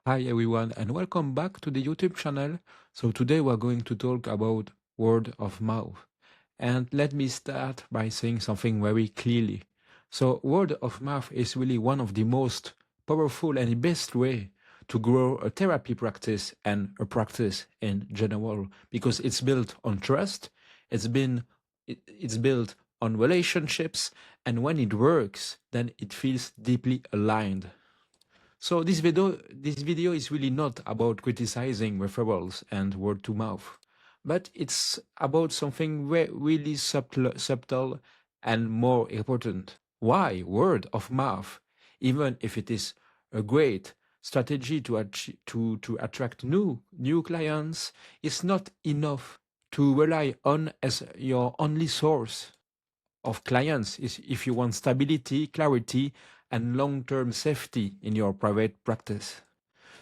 Hi everyone and welcome back to the YouTube channel. So today we're going to talk about word of mouth. And let me start by saying something very clearly. So word of mouth is really one of the most powerful and best way to grow a therapy practice and a practice in general because it's built on trust, it's built on relationships, and when it works, then it feels deeply aligned. So this video is really not about criticizing referrals and word to mouth, but it's about something really subtle and more important. Why word of mouth, even if it is a great strategy to attract new clients, is not enough to rely on as your only source of clients is if you want stability, clarity, and long-term safety in your private practice.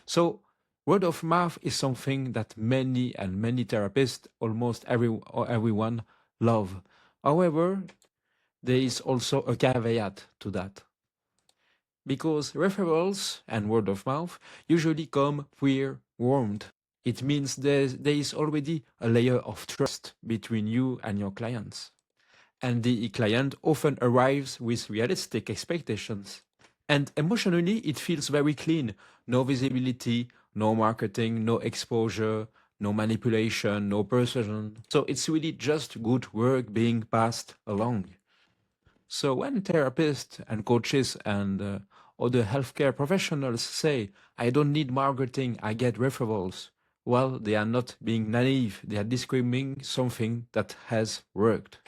So word of mouth is something that many therapists, almost everyone love. However, there is also a caveat to that. Because referrals and word of mouth usually come pre-warmed. It means there is already a layer of trust between you and your clients. And the client often arrives with realistic expectations. And emotionally, it feels very clean. No visibility, no marketing, no exposure, no manipulation, no persuasion. So it's really just good work being passed along. So when therapists and coaches and other healthcare professionals say, I don't need marketing, I get referrals, well, they are not being naive. They are describing something that has worked.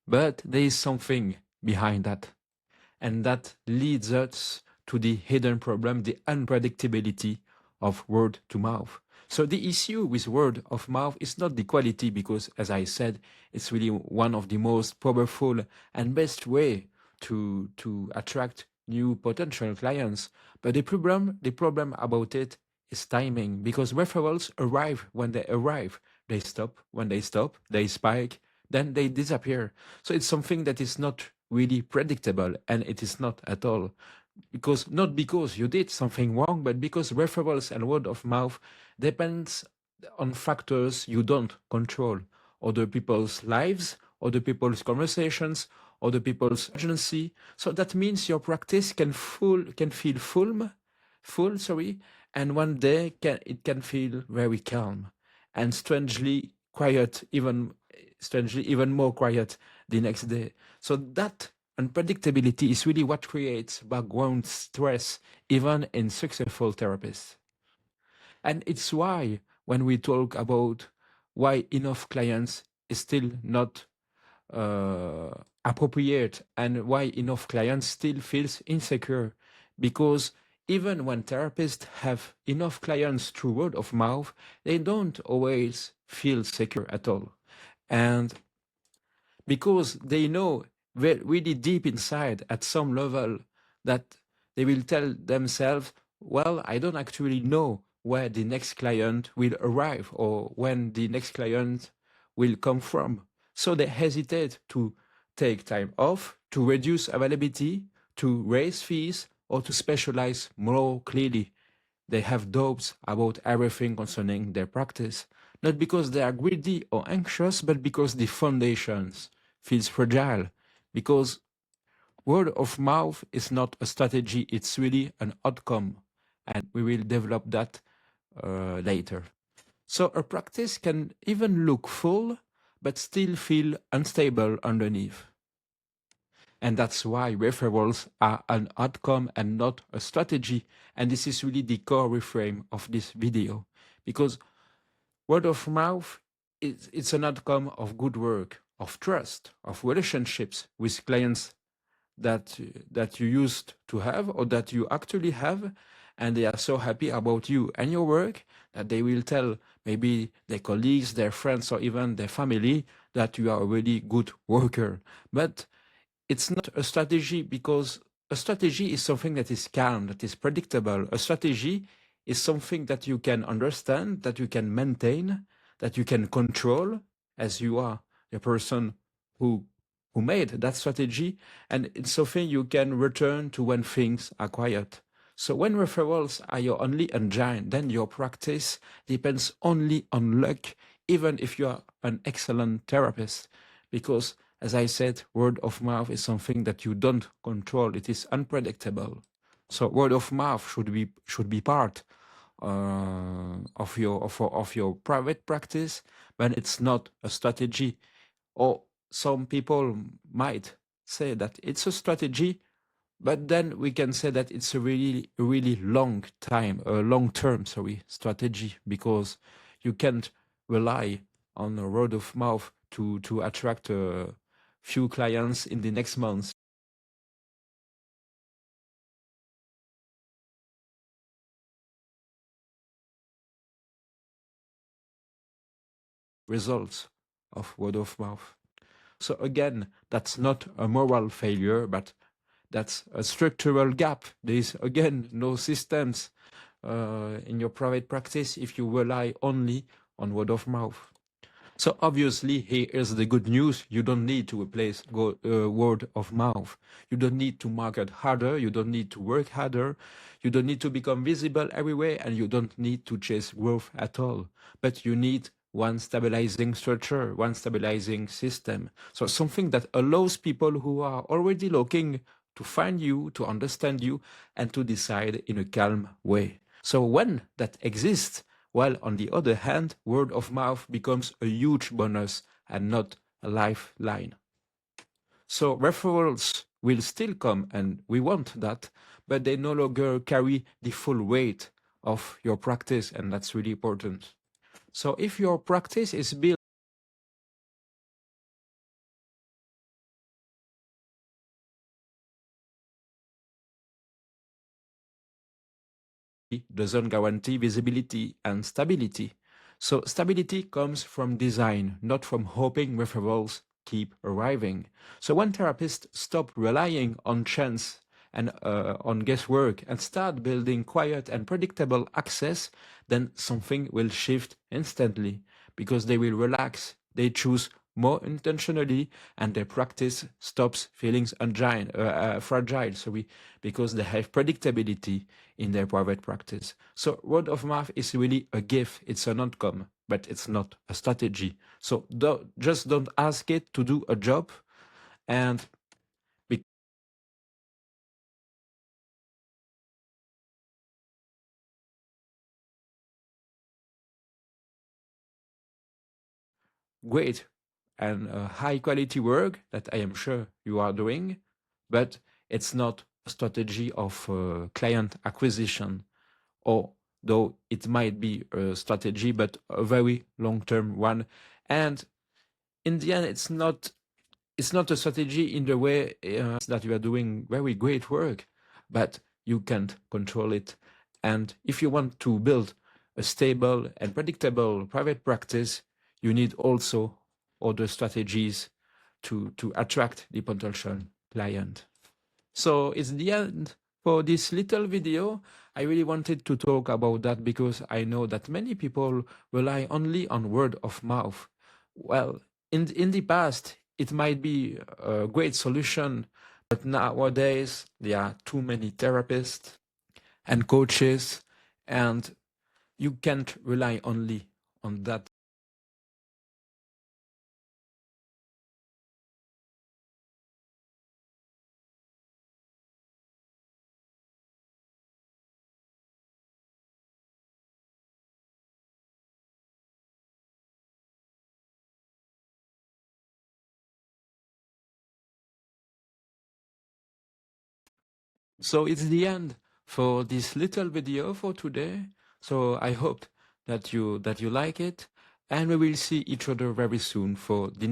But there is something behind that. And that leads us to the hidden problem, the unpredictability of word to mouth. So the issue with word of mouth is not the quality because, as I said, it's really one of the most powerful and best way to attract new potential clients. But the problem about it is timing because referrals arrive when they arrive. They stop when they stop, they spike, then they disappear. So it's something that is not really predictable, and it is not at all. Because not because you did something wrong, but because referrals and word of mouth depends on factors you don't control. Other people's lives, other people's conversations, other people's urgency. So that means your practice can feel full, and one day it can feel very calm and strangely quiet, even more quiet the next day. So that unpredictability is really what creates background stress, even in successful therapists. And it's why when we talk about why enough clients is still not appropriate and why enough clients still feels insecure, because even when therapists have enough clients through word of mouth, they don't always feel secure at all. And because they know really deep inside at some level that they will tell themselves, well, I don't actually know where the next client will arrive or when the next client will come from. So they hesitate to take time off, to reduce availability, to raise fees, or to specialize more clearly. They have doubts about everything concerning their practice, not because they are greedy or anxious, but because the foundations feels fragile. Because word of mouth is not a strategy, it's really an outcome. And we will develop that later. So a practice can even look full, but still feel unstable underneath. And that's why referrals are an outcome and not a strategy. And this is really the core reframe of this video. Because word of mouth, it's an outcome of good work, of trust, of relationships with clients that you used to have or that you actually have, and they are so happy about you and your work that they will tell maybe their colleagues, their friends, or even their family that you are a really good worker. But it's not a strategy, because a strategy is something that is calm, that is predictable. A strategy is something that you can understand, that you can maintain, that you can control, as you are the person who made that strategy, and it's something you can return to when things are quiet. So when referrals are your only engine, then your practice depends only on luck, even if you are an excellent therapist. Because, as I said, word of mouth is something that you don't control. It is unpredictable. So word of mouth should be part of your private practice, but it's not a strategy. Or some people might say that it's a strategy, but then we can say that it's a really long-term, strategy, because you can't rely on a word of mouth to attract a few clients in the next month. Results of word of mouth. So again, that's not a moral failure, but that's a structural gap. There is again no systems in your private practice if you rely only on word of mouth. So obviously, here is the good news. You don't need to replace word of mouth. You don't need to market harder. You don't need to work harder. You don't need to become visible everywhere, and you don't need to chase growth at all. But you need one stabilizing structure, one stabilizing system. So something that allows people who are already looking to find you, to understand you, and to decide in a calm way. So when that exists, while on the other hand, word of mouth becomes a huge bonus and not a lifeline. So referrals will still come, and we want that, but they no longer carry the full weight of your practice, and that's really important. So if your practice is built doesn't guarantee visibility and stability. So stability comes from design, not from hoping referrals keep arriving. So when therapists stop relying on chance and on guesswork and start building quiet and predictable access, then something will shift instantly, because they will relax, they choose more intentionally, and their practice stops feeling fragile, because they have predictability in their private practice. So word of mouth is really a gift. It's an outcome, but it's not a strategy. So just don't ask it to do a job, and great and high quality work that I am sure you are doing, but it's not a strategy of client acquisition, or though it might be a strategy, but a very long-term one. And in the end, it's not a strategy in the way that you are doing very great work, but you can't control it. And if you want to build a stable and predictable private practice, you need also other strategies to attract the potential client. So it's the end for this little video. I really wanted to talk about that because I know that many people rely only on word of mouth. Well, in the past, it might be a great solution, but nowadays there are too many therapists and coaches, and you can't rely only on that. So it's the end for this little video for today. So I hope that you like it, and we will see each other very soon for the